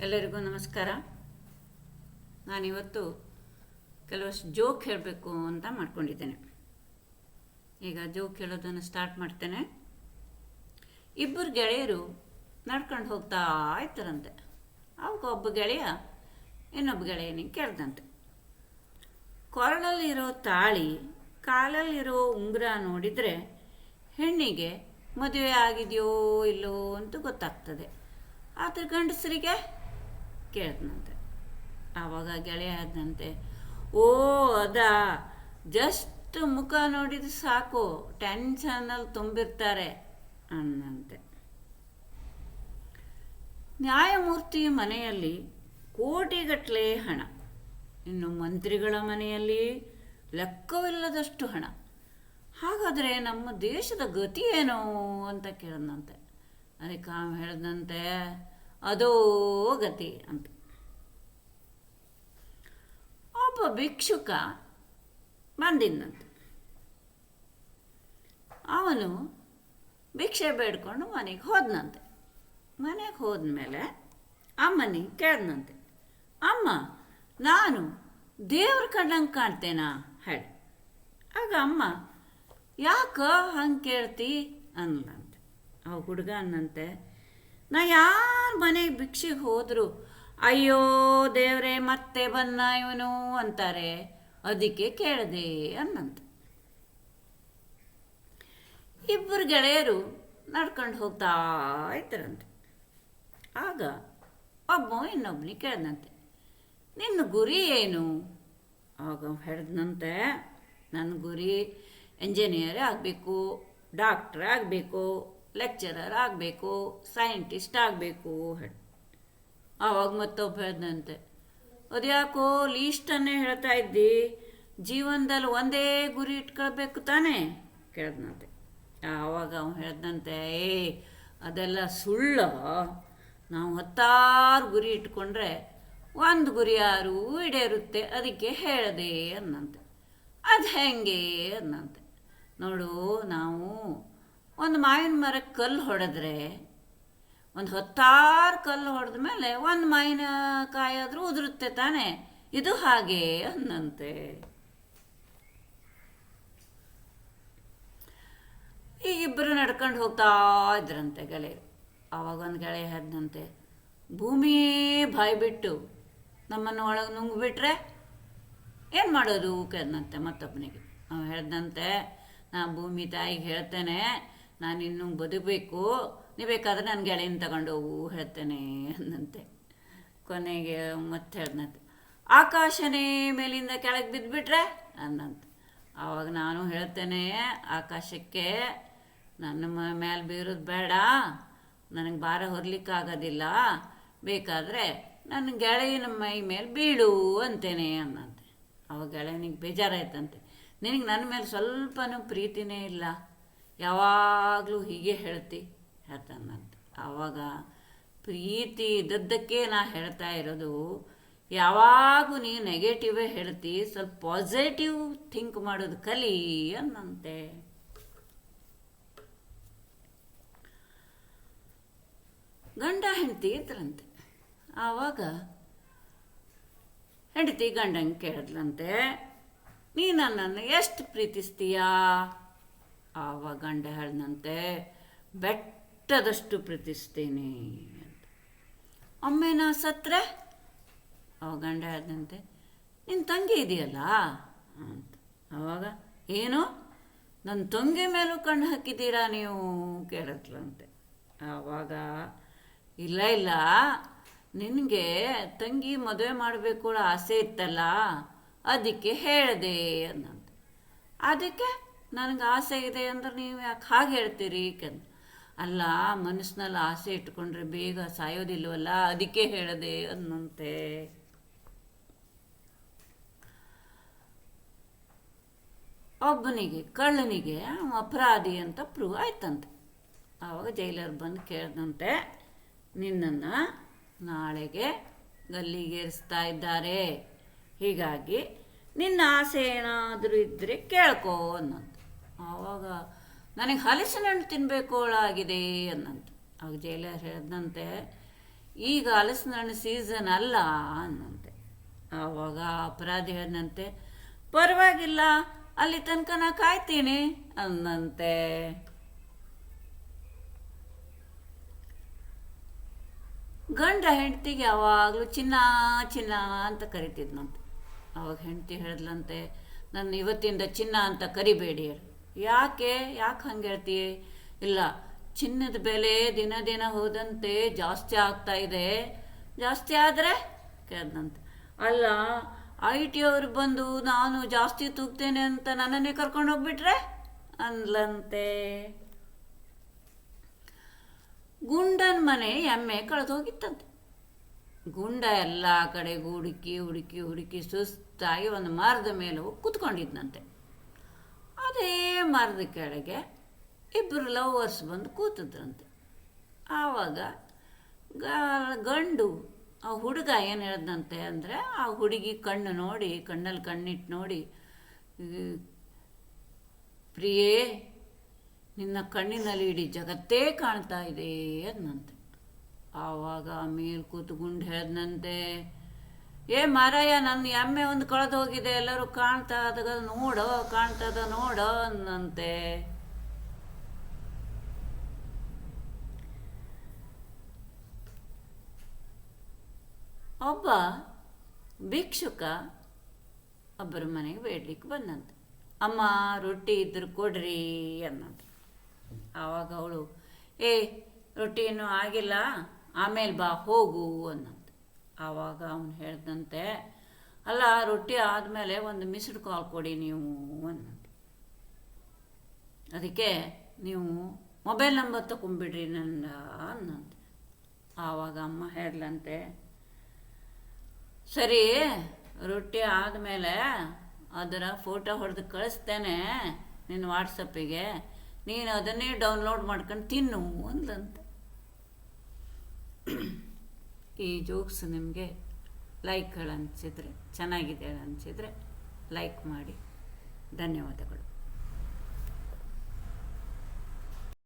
ಎಲ್ಲರಿಗೂ ನಮಸ್ಕಾರ. ನಾನಿವತ್ತು ಕೆಲವಷ್ಟು ಜೋಕ್ ಹೇಳಬೇಕು ಅಂತ ಮಾಡ್ಕೊಂಡಿದ್ದೇನೆ. ಈಗ ಜೋಕ್ ಹೇಳೋದನ್ನು ಸ್ಟಾರ್ಟ್ ಮಾಡ್ತೇನೆ. ಇಬ್ಬರು ಗೆಳೆಯರು ನಡ್ಕೊಂಡು ಹೋಗ್ತಾ ಇರ್ತಾರಂತೆ. ಅವಾಗ ಒಬ್ಬ ಗೆಳೆಯ ಇನ್ನೊಬ್ಬ ಗೆಳೆಯನಿಗೆ ಕೇಳ್ದಂತೆ, ಕೊರಳಲ್ಲಿರೋ ತಾಳಿ ಕಾಲಲ್ಲಿರೋ ಉಂಗುರ ನೋಡಿದರೆ ಹೆಣ್ಣಿಗೆ ಮದುವೆ ಆಗಿದೆಯೋ ಇಲ್ಲೋ ಅಂತ ಗೊತ್ತಾಗ್ತದೆ, ಆದರೆ ಗಂಡಸರಿಗೆ ಕೇಳ್ದಂತೆ. ಆವಾಗ ಗೆಳೆಯ ಆದಂತೆ, ಓ ಅದಾ, ಜಸ್ಟ್ ಮುಖ ನೋಡಿದ್ರೆ ಸಾಕು ಟೆನ್ಷನಲ್ಲಿ ತುಂಬಿರ್ತಾರೆ ಅನ್ನಂತೆ. ನ್ಯಾಯಮೂರ್ತಿ ಮನೆಯಲ್ಲಿ ಕೋಟಿಗಟ್ಟಲೆ ಹಣ, ಇನ್ನು ಮಂತ್ರಿಗಳ ಮನೆಯಲ್ಲಿ ಲೆಕ್ಕವಿಲ್ಲದಷ್ಟು ಹಣ. ಹಾಗಾದರೆ ನಮ್ಮ ದೇಶದ ಗತಿ ಏನೋ ಅಂತ ಕೇಳಿದಂತೆ. ಅದಕ್ಕೆ ಹೇಳ್ದಂತೆ, ಅದೋ ಗತಿ ಅಂತ. ಒಬ್ಬ ಭಿಕ್ಷುಕ ಬಂದಿದ್ದಂತೆ. ಅವನು ಭಿಕ್ಷೆ ಬೇಡ್ಕೊಂಡು ಮನೆಗೆ ಹೋದನಂತೆ. ಮನೆಗೆ ಹೋದ್ಮೇಲೆ ಅಮ್ಮನಿಗೆ ಕೇಳ್ದಂತೆ, ಅಮ್ಮ, ನಾನು ದೇವ್ರ ಕಂಡಂಗೆ ಕಾಣ್ತೇನಾ ಹೇಳಿ. ಆಗ ಅಮ್ಮ, ಯಾಕ ಹಂಗೆ ಕೇಳ್ತಿ ಅನ್ಲಂತೆ. ಅವ ಹುಡುಗ ಅನ್ನಂತೆ, ನಾ ಯಾರ ಮನೆಗೆ ಭಿಕ್ಷೆಗೆ ಹೋದ್ರು ಅಯ್ಯೋ ದೇವ್ರೆ ಮತ್ತೆ ಬಂದ ಇವನು ಅಂತಾರೆ, ಅದಕ್ಕೆ ಕೇಳದೆ ಅನ್ನಂತೆ. ಇಬ್ಬರು ಗೆಳೆಯರು ನಡ್ಕೊಂಡು ಹೋಗ್ತಾ ಇರ್ತಾರಂತೆ. ಆಗ ಒಬ್ಬ ಇನ್ನೊಬ್ಬನಿಗೆ ಕೇಳ್ದಂತೆ, ನಿನ್ನ ಗುರಿ ಏನು? ಆಗ ಹೇಳಿದ್ನಂತೆ, ನನ್ನ ಗುರಿ ಇಂಜಿನಿಯರ್ ಆಗಬೇಕು, ಡಾಕ್ಟ್ರ್ ಆಗಬೇಕು, ಲೆಕ್ಚರರ್ ಆಗಬೇಕು, ಸೈಂಟಿಸ್ಟ್ ಆಗಬೇಕು ಹೇಳಿ. ಆವಾಗ ಮತ್ತೊಬ್ಬ ಹೇಳ್ದಂತೆ, ಅದ್ಯಾಕೋ ಲೀಸ್ಟನ್ನೇ ಹೇಳ್ತಾ ಇದ್ದಿ, ಜೀವನದಲ್ಲಿ ಒಂದೇ ಗುರಿ ಇಟ್ಕೊಳ್ಬೇಕು ತಾನೇ ಕೇಳ್ದಂತೆ. ಆವಾಗ ಅವನು ಹೇಳ್ದಂತೆ, ಅದೆಲ್ಲ ಸುಳ್ಳು, ನಾವು 10 ಗುರಿ ಇಟ್ಕೊಂಡ್ರೆ ಒಂದು ಗುರಿ ಯಾರು ಈಡೇರುತ್ತೆ, ಅದಕ್ಕೆ ಹೇಳಿದೆ ಅನ್ನಂತೆ. ಅದು ಹೆಂಗೆ ಅನ್ನಂತೆ. ನೋಡು, ನಾವು ಒಂದು ಮಾವಿನ ಮರಕ್ಕೆ ಕಲ್ಲು ಹೊಡೆದ್ರೆ ಒಂದು 10 ಕಲ್ಲು ಹೊಡೆದ ಮೇಲೆ ಒಂದು ಮಾವಿನಕಾಯಿ ಆದರೂ ಉದುರುತ್ತೆ ತಾನೆ, ಇದು ಹಾಗೆ ಅನ್ನಂತೆ. ಈಗಿಬ್ಬರು ನಡ್ಕೊಂಡು ಹೋಗ್ತಾ ಇದ್ರಂತೆ ಗೆಳೆಯರು. ಆವಾಗ ಒಂದು ಗೆಳೆಯ ಹೇಳ್ದಂತೆ, ಭೂಮಿಯೇ ಬಾಯಿ ಬಿಟ್ಟು ನಮ್ಮನ್ನು ಒಳಗೆ ನುಂಗ್ಬಿಟ್ರೆ ಏನು ಮಾಡೋದು ಕೇಳ್ದಂತೆ ಮತ್ತೊಬ್ಬನಿಗೆ. ಅವನು ಹೇಳ್ದಂತೆ, ನಾ ಭೂಮಿ ತಾಯಿಗೆ ಹೇಳ್ತೇನೆ, ನಾನಿನ್ನೂ ಬದುಕಬೇಕು, ನೀವು ಬೇಕಾದ್ರೆ ನನ್ನ ಗೆಳೆಯನ ತಗೊಂಡೋಗು ಹೇಳ್ತೇನೆ ಅಂದಂತೆ. ಕೊನೆಗೆ ಮತ್ತೆ ಹೇಳ್ದಂತೆ, ಆಕಾಶನೇ ಮೇಲಿಂದ ಕೆಳಗೆ ಬಿದ್ದುಬಿಟ್ರೆ ಅಂದಂತೆ. ಆವಾಗ ನಾನು ಹೇಳ್ತೇನೆ, ಆಕಾಶಕ್ಕೆ ನನ್ನ ಮೇಲೆ ಬೀರೋದು ಬೇಡ, ನನಗೆ ಭಾರ ಹೊರಲಿಕ್ಕಾಗೋದಿಲ್ಲ, ಬೇಕಾದರೆ ನನ್ನ ಗೆಳೆಯನ ಮೈ ಮೇಲೆ ಬೀಳು ಅಂತೇನೆ ಅನ್ನಂತೆ. ಅವಾಗ ಗೆಳೆಯನಿಗೆ ಬೇಜಾರಾಯ್ತಂತೆ, ನಿನಗೆ ನನ್ನ ಮೇಲೆ ಸ್ವಲ್ಪನೂ ಪ್ರೀತಿನೇ ಇಲ್ಲ, ಯಾವಾಗಲೂ ಹೀಗೆ ಹೇಳ್ತಿ ಹೇಳ್ತಾನಂತೆ. ಆವಾಗ ಪ್ರೀತಿ ಇದ್ದದ್ದಕ್ಕೆ ನಾ ಹೇಳ್ತಾ ಇರೋದು, ಯಾವಾಗೂ ನೀ ನೆಗೆಟಿವೇ ಹೇಳ್ತಿ, ಸ್ವಲ್ಪ ಪಾಸಿಟಿವ್ ಥಿಂಕ್ ಮಾಡೋದು ಕಲಿ ಅನ್ನಂತೆ. ಗಂಡ ಹೆಂಡತಿ ಇದ್ರಂತೆ. ಆವಾಗ ಹೆಂಡತಿ ಗಂಡಂಗೆ ಕೇಳಿದ್ಲಂತೆ, ನೀ ನನ್ನನ್ನು ಎಷ್ಟು ಪ್ರೀತಿಸ್ತೀಯಾ? ಆವಾಗ ಗಂಡ ಹೇಳ್ದಂತೆ, ಬೆಟ್ಟದಷ್ಟು ಪ್ರೀತಿಸ್ತೀನಿ ಅಂತ. ಒಮ್ಮೆ ನಾ ಸತ್ರೆ? ಅವಾಗ ಗಂಡ ಹೇಳ್ದಂತೆ, ನಿನ್ನ ತಂಗಿ ಇದೆಯಲ್ಲ ಅಂತ. ಆವಾಗ, ಏನು, ನನ್ನ ತಂಗಿ ಮೇಲೂ ಕಣ್ಣು ಹಾಕಿದ್ದೀರಾ ನೀವು ಕೇಳಿದ್ಲಂತೆ. ಆವಾಗ, ಇಲ್ಲ ಇಲ್ಲ, ನಿನಗೆ ತಂಗಿ ಮದುವೆ ಮಾಡಬೇಕು ಆಸೆ ಇತ್ತಲ್ಲ, ಅದಕ್ಕೆ ಹೇಳಿದೆ ಅನ್ನಂತೆ. ಅದಕ್ಕೆ ನನಗೆ ಆಸೆ ಇದೆ ಅಂದ್ರೆ ನೀವು ಯಾಕೆ ಹಾಗೆ ಹೇಳ್ತೀರಿ ಅಲ್ಲ, ಮನಸ್ಸಿನಲ್ಲಿ ಆಸೆ ಇಟ್ಕೊಂಡ್ರೆ ಬೇಗ ಸಾಯೋದಿಲ್ವಲ್ಲ, ಅದಕ್ಕೆ ಹೇಳಿದೆ ಅನ್ನಂತೆ. ಒಬ್ಬನಿಗೆ ಕಳ್ಳನಿಗೆ ಅಪರಾಧಿ ಅಂತ ಪ್ರೂವ್ ಆಯ್ತಂತೆ. ಆವಾಗ ಜೈಲರ್ ಬಂದು ಕೇಳ್ದಂತೆ, ನಿನ್ನನ್ನು ನಾಳೆಗೆ ಗಲ್ಲಿಗೇರಿಸ್ತಾ ಇದ್ದಾರೆ, ಹೀಗಾಗಿ ನಿನ್ನ ಆಸೆ ಏನಾದರೂ ಇದ್ದರೆ ಕೇಳ್ಕೋ ಅನ್ನಂತೆ. ಆವಾಗ, ನನಗೆ ಹಲಸಿನ ಹಣ್ಣು ತಿನ್ನಬೇಕು ಆಗಿದೆ ಅನ್ನಂತೆ. ಆಗ ಜೈಲರ್ ಹೇಳಿದಂತೆ, ಈಗ ಹಲಸಿನ ಹಣ್ಣು ಸೀಸನ್ ಅಲ್ಲ ಅನ್ನಂತೆ. ಆವಾಗ ಅಪರಾಧಿ ಹೇಳಿದಂತೆ, ಪರವಾಗಿಲ್ಲ, ಅಲ್ಲಿ ತನಕ ನಾ ಕಾಯ್ತೀನಿ ಅನ್ನಂತೆ. ಗಂಡ ಹೆಂಡತಿಗೆ ಯಾವಾಗಲೂ ಚಿನ್ನ ಚಿನ್ನ ಅಂತ ಕರಿತಿದ್ನಂತೆ. ಅವಾಗ ಹೆಂಡತಿ ಹೇಳಿದ್ಲಂತೆ, ನನ್ನ ಇವತ್ತಿಂದ ಚಿನ್ನ ಅಂತ ಕರಿಬೇಡಿ ಹೇಳಿ. ಯಾಕೆ ಹಂಗೆ ಹೇಳ್ತೀಯ? ಇಲ್ಲ, ಚಿನ್ನದ ಬೆಲೆ ದಿನ ದಿನ ಹೋದಂತೆ ಜಾಸ್ತಿ ಆಗ್ತಾ ಇದೆ. ಜಾಸ್ತಿ ಆದರೆ ಕೇಳ್ದಂತೆ. ಅಲ್ಲ, IT ಅವ್ರು ಬಂದು ನಾನು ಜಾಸ್ತಿ ತೂಗ್ತೇನೆ ಅಂತ ನನ್ನನ್ನೇ ಕರ್ಕೊಂಡು ಹೋಗ್ಬಿಟ್ರೆ ಅಂದ್ಲಂತೆ. ಗುಂಡನ ಮನೆ ಎಮ್ಮೆ ಕಳೆದು ಹೋಗಿತ್ತಂತೆ. ಗುಂಡ ಎಲ್ಲ ಕಡೆಗೂ ಹುಡುಕಿ ಹುಡುಕಿ ಹುಡುಕಿ ಸುಸ್ತಾಗಿ ಒಂದು ಮರದ ಮೇಲೆ ಹೋಗಿ ಕೂತ್ಕೊಂಡಿದ್ನಂತೆ. ಅದೇ ಮರದ ಕೆಳಗೆ ಇಬ್ಬರು ಲವರ್ಸ್ ಬಂದು ಕೂತಿದ್ರಂತೆ. ಆವಾಗ ಗಂಡು ಆ ಹುಡುಗ ಏನು ಹೇಳ್ದಂತೆ ಅಂದರೆ, ಆ ಹುಡುಗಿ ಕಣ್ಣಲ್ಲಿ ಕಣ್ಣಿಟ್ಟು ನೋಡಿ, ಪ್ರಿಯೇ, ನಿನ್ನ ಕಣ್ಣಿನಲ್ಲಿ ಇಡೀ ಜಗತ್ತೇ ಕಾಣ್ತಾ ಇದೆ ಅಂದಂತೆ. ಆವಾಗ ಮೇಲ್ ಕೂತು ಗುಂಡು ಹೇಳ್ದಂತೆ, ಮಾರಾಯ, ನನ್ನ ಎಮ್ಮೆ ಒಂದು ಕಳೆದು ಹೋಗಿದೆ, ಎಲ್ಲರೂ ಕಾಣ್ತಾ ನೋಡೋ ಅಂದಂತೆ. ಒಬ್ಬ ಭಿಕ್ಷುಕ ಒಬ್ಬರ ಮನೆಗೆ ಬೇಡ್ಲಿಕ್ಕೆ ಬಂದಂತೆ. ಅಮ್ಮ, ರೊಟ್ಟಿ ಇದ್ರೆ ಕೊಡ್ರಿ ಅನ್ನಂತ. ಆವಾಗ ಅವಳು, ರೊಟ್ಟಿ ಇನ್ನೂ ಆಗಿಲ್ಲ, ಆಮೇಲೆ ಬಾ ಹೋಗು ಅನ್ನಂತ. ಆವಾಗ ಅವನು ಹೇಳ್ದಂತೆ, ಅಲ್ಲ, ರೊಟ್ಟಿ ಆದಮೇಲೆ ಒಂದು ಮಿಸ್ಡ್ ಕಾಲ್ ಕೊಡಿ ನೀವು ಅನ್ನಂತ. ಅದಕ್ಕೆ ನೀವು ಮೊಬೈಲ್ ನಂಬರ್ ತಗೊಂಡ್ಬಿಡ್ರಿ ನನ್ನ ಅನ್ನಂತೆ. ಆವಾಗ ಅಮ್ಮ ಹೇಳ್ದಂತೆ, ಸರಿ, ರೊಟ್ಟಿ ಆದಮೇಲೆ ಅದರ ಫೋಟೋ ಹೊಡೆದು ಕಳಿಸ್ತೇನೆ ನಿನ್ನ ವಾಟ್ಸಪ್ಪಿಗೆ, ನೀನು ಅದನ್ನೇ ಡೌನ್ಲೋಡ್ ಮಾಡ್ಕೊಂಡು ತಿನ್ನು ಅಂದಂತೆ. ಈ ಜೋಕ್ಸ್ ನಿಮಗೆ ಲೈಕ್ಗಳು ಅನಿಸಿದರೆ, ಚೆನ್ನಾಗಿದೆ ಅನಿಸಿದರೆ ಲೈಕ್ ಮಾಡಿ. ಧನ್ಯವಾದಗಳು.